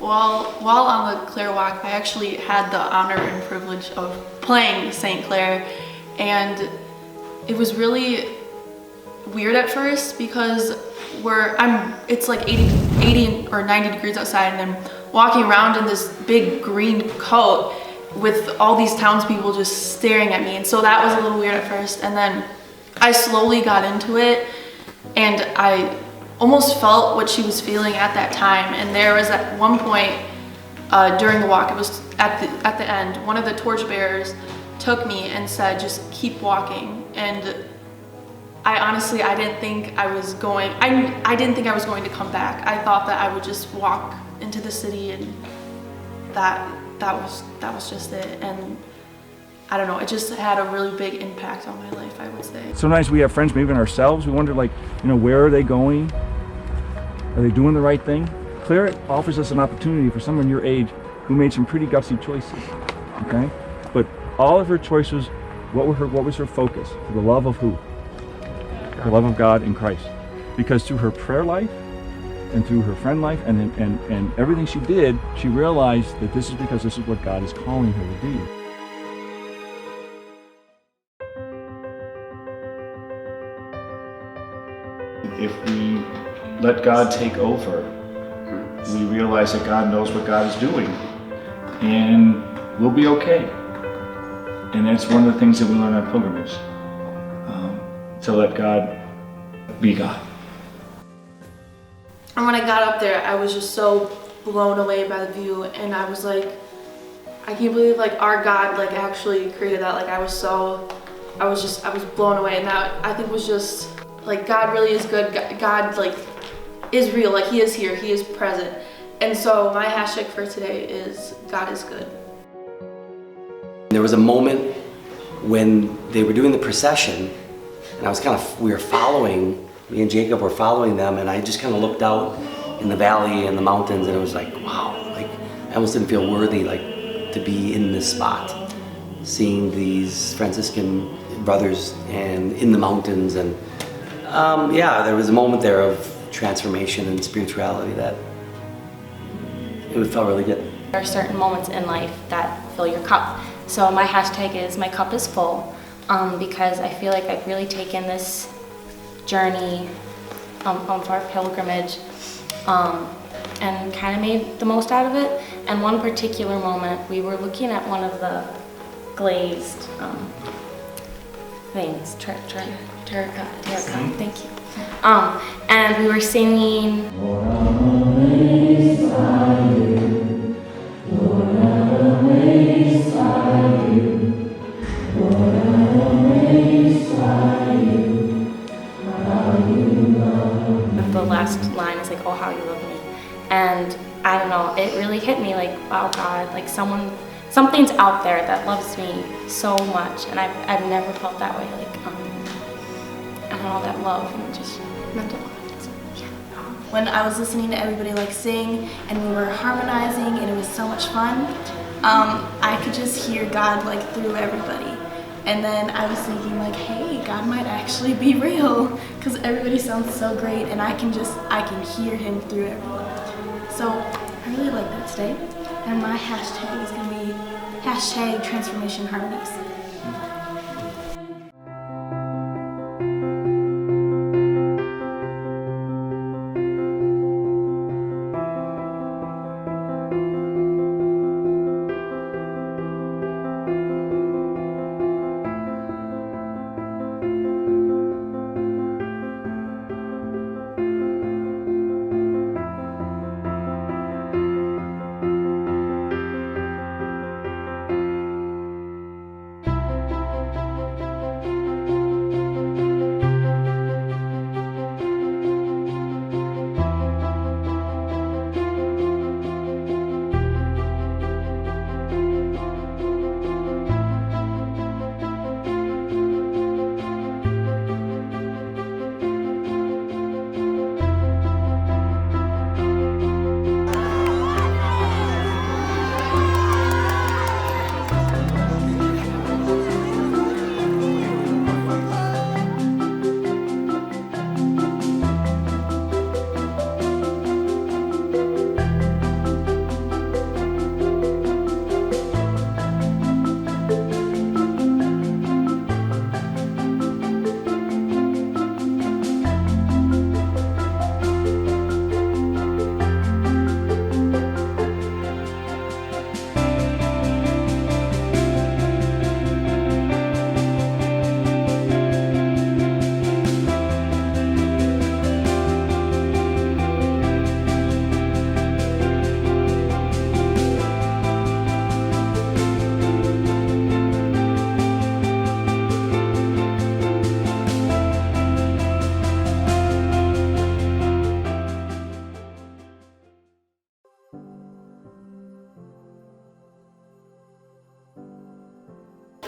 While on the Clare walk, I actually had the honor and privilege of playing St. Clair, and it was really weird at first because it's like 80 or 90 degrees outside, and I'm walking around in this big green coat with all these townspeople just staring at me, and so that was a little weird at first, and then I slowly got into it, and I almost felt what she was feeling at that time. And there was at one point during the walk, it was at the end, one of the torchbearers took me and said, just keep walking. And I didn't think I was going to come back. I thought that I would just walk into the city, and that was just it. And I don't know, it just had a really big impact on my life, I would say. Sometimes we have friends, maybe in ourselves, we wonder, like, where are they going? Are they doing the right thing? Claire offers us an opportunity for someone your age who made some pretty gutsy choices, okay? But all of her choices, what was her focus? The love of who? The love of God in Christ. Because through her prayer life and through her friend life and everything she did, she realized that this is because this is what God is calling her to do. If we let God take over, we realize that God knows what God is doing, and we'll be okay. And that's one of the things that we learn on pilgrimage, to let God be God. And when I got up there, I was just so blown away by the view, and I was like, I can't believe like our God like actually created that. Like I was blown away, and that I think was just like God really is good. God like is real, like he is here, he is present. And so my hashtag for today is God is good. There was a moment when they were doing the procession, and me and Jacob were following them, and I just kind of looked out in the valley and the mountains, and it was like, wow, like I almost didn't feel worthy like to be in this spot, seeing these Franciscan brothers and in the mountains. And there was a moment there of transformation and spirituality that it felt really good. There are certain moments in life that fill your cup. So my hashtag is my cup is full, because I feel like I've really taken this journey of our pilgrimage and kind of made the most out of it. And one particular moment, we were looking at one of the glazed things, terracotta, thank you. And we were singing, the last line is like, oh, how you love me. And I don't know, it really hit me like, wow, God, like something's out there that loves me so much, and I've never felt that way. Like, I don't know, that love, and it just meant a lot. So, yeah. When I was listening to everybody like sing, and we were harmonizing, and it was so much fun, I could just hear God like through everybody. And then I was thinking like, hey, God might actually be real, because everybody sounds so great, and I can hear him through everyone. So I really like that today, and my hashtag is going to be #TransformationHarmonies.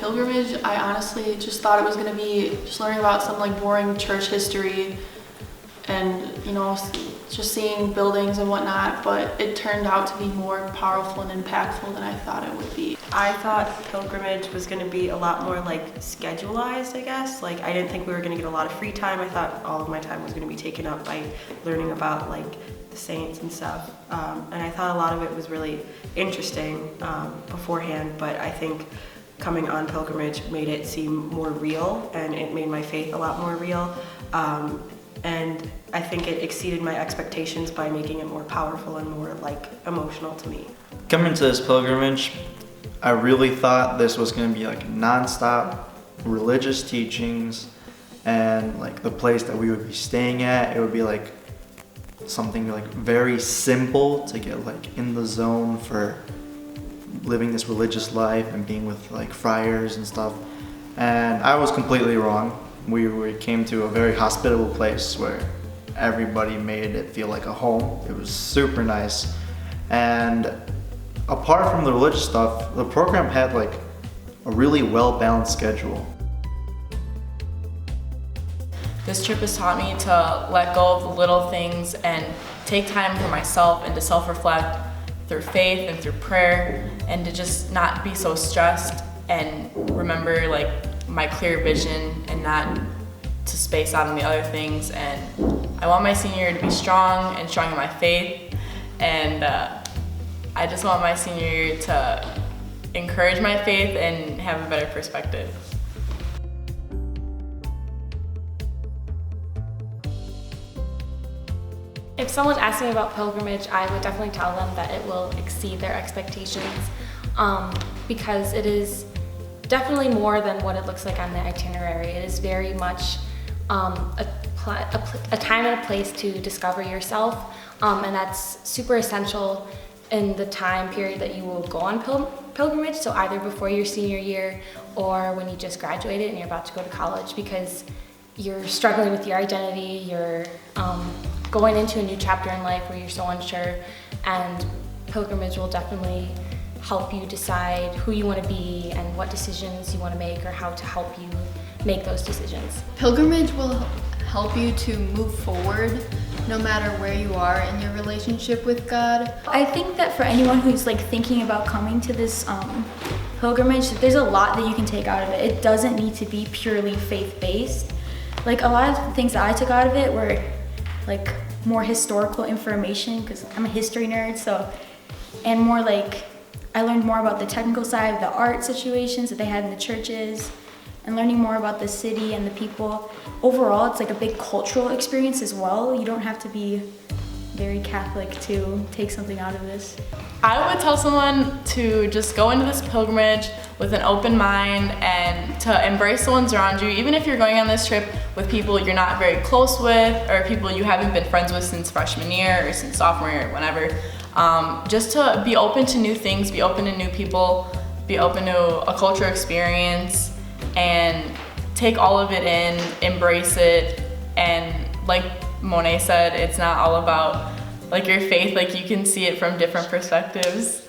pilgrimage, I honestly just thought it was going to be just learning about some like boring church history and, you know, just seeing buildings and whatnot, but it turned out to be more powerful and impactful than I thought it would be. I thought pilgrimage was going to be a lot more like schedulized, I guess. Like I didn't think we were going to get a lot of free time. I thought all of my time was going to be taken up by learning about like the saints and stuff. And I thought a lot of it was really interesting beforehand, but I think coming on pilgrimage made it seem more real, and it made my faith a lot more real. And I think it exceeded my expectations by making it more powerful and more like emotional to me. Coming to this pilgrimage, I really thought this was going to be like non-stop religious teachings, and like the place that we would be staying at, it would be like something like very simple to get like in the zone for living this religious life and being with like friars and stuff. And I was completely wrong. We came to a very hospitable place where everybody made it feel like a home. It was super nice. And apart from the religious stuff, the program had like a really well-balanced schedule. This trip has taught me to let go of the little things and take time for myself and to self-reflect through faith and through prayer, and to just not be so stressed and remember like my clear vision and not to space out on the other things. And I want my senior year to be strong and strong in my faith, and I just want my senior year to encourage my faith and have a better perspective. If someone asked me about pilgrimage, I would definitely tell them that it will exceed their expectations, because it is definitely more than what it looks like on the itinerary. It is very much a time and a place to discover yourself, and that's super essential in the time period that you will go on pilgrimage, so either before your senior year or when you just graduated and you're about to go to college, because you're struggling with your identity, you're going into a new chapter in life where you're so unsure, and pilgrimage will definitely help you decide who you want to be and what decisions you want to make, or how to help you make those decisions. Pilgrimage will help you to move forward no matter where you are in your relationship with God. I think that for anyone who's like thinking about coming to this pilgrimage, there's a lot that you can take out of it. It doesn't need to be purely faith-based. Like a lot of the things that I took out of it were like more historical information, because I'm a history nerd, so, and more like I learned more about the technical side of the art situations that they had in the churches, and learning more about the city and the people. Overall, it's like a big cultural experience as well. You don't have to be very Catholic to take something out of this. I would tell someone to just go into this pilgrimage with an open mind and to embrace the ones around you, even if you're going on this trip with people you're not very close with, or people you haven't been friends with since freshman year or since sophomore year or whenever. Just to be open to new things, be open to new people, be open to a cultural experience, and take all of it in, embrace it. And like Monet said, it's not all about like your faith, like you can see it from different perspectives.